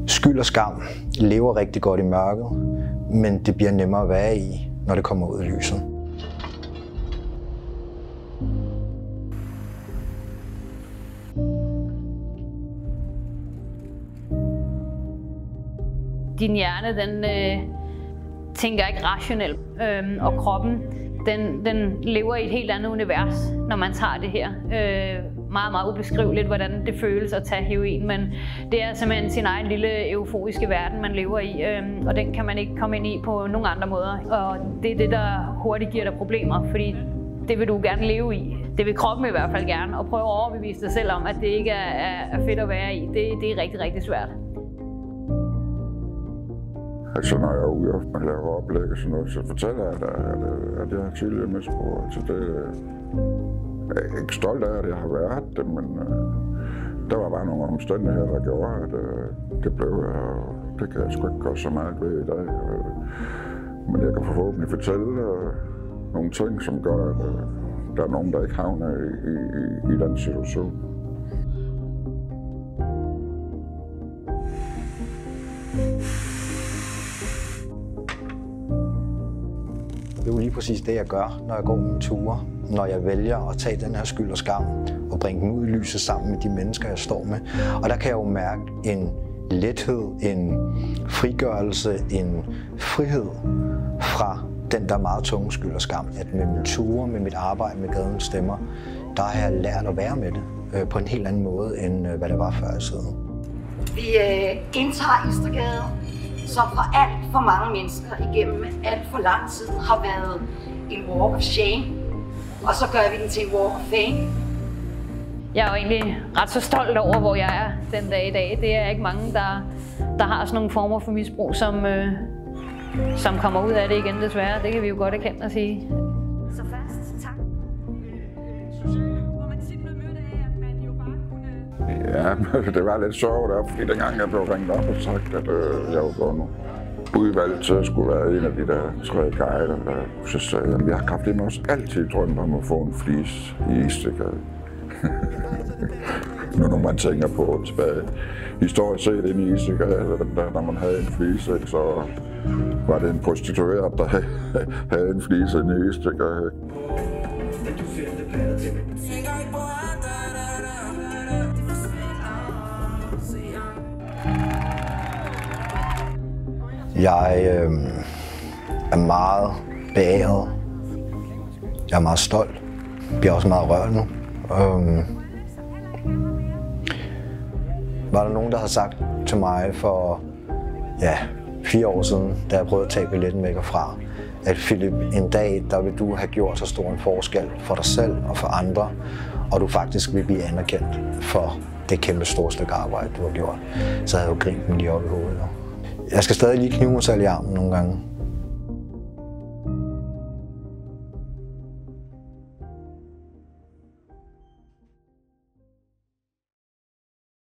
Skyld og skam lever rigtig godt i mørket, men det bliver nemmere at være i, når det kommer ud i lyset. Din hjerne, den tænker ikke rationelt, og kroppen, den lever i et helt andet univers, når man tager det her. Meget, meget ubeskriveligt, hvordan det føles at tage heroin, men det er simpelthen sin egen lille euforiske verden, man lever i, og den kan man ikke komme ind i på nogen andre måder. Og det er det, der hurtigt giver dig problemer, fordi det vil du gerne leve i. Det vil kroppen i hvert fald gerne, og prøve at overbevise dig selv om, at det ikke er fedt at være i. Det er rigtig, rigtig svært. Altså når jeg er ude og laver oplæg og sådan noget, så fortæller jeg, at jeg har tidligere misbrug. Altså jeg er ikke stolt af, at jeg har været det, men der var bare nogle omstændigheder, der gjorde, at det blev jeg, og det kan jeg sgu ikke gøre så meget ved i dag. Men jeg kan forhåbentlig fortælle nogle ting, som gør, at der er nogen, der ikke havner i den situation. Det er jo lige præcis det, jeg gør, når jeg går mine ture. Når jeg vælger at tage den her skyld og skam og bringe den ud i lyset sammen med de mennesker, jeg står med. Og der kan jeg jo mærke en lethed, en frigørelse, en frihed fra den der meget tunge skyld og skam. At med mine ture, med mit arbejde med Gadens Stemmer, der har jeg lært at være med det på en helt anden måde, end hvad det var før i tiden. Vi indtager Istergade, som for alt for mange mennesker igennem alt for lang tid har været en walk of shame, og så gør vi den til en walk of fame. Jeg er jo egentlig ret så stolt over, hvor jeg er den dag i dag. Det er ikke mange, der har sådan nogle former for misbrug, som kommer ud af det igen, desværre. Det kan vi jo godt erkende at sige. Så fast, tak. Hvor man tit blev mødt af, at man jo bare kunne... Ja, det var lidt sjovt, fordi dengang jeg blev ringet op og sagt, at jeg var gået nu udvalgt til at skulle være en af de der 3 guider, så sagde jeg, at jeg har kraftigt også altid drømt om at få en flis i Istergade. Nu når man tænker på tilbage historisk set inde i Istergade, når man havde en flis, så var det en prostitueret, der havde en flis inde i Istergade. Jeg er meget beæret. Jeg er meget stolt. Jeg bliver også meget rørt nu. Var der nogen, der havde sagt til mig for 4 år siden, da jeg prøvede at tage billetten væk fra, at Philip, en dag, der vil du have gjort så stor en forskel for dig selv og for andre, og du faktisk vil blive anerkendt for det kæmpe store stykke arbejde, du har gjort, så havde jeg jo grint mig lige op i hovedet. Jeg skal stadig lige knive mig selv i armen nogle gange.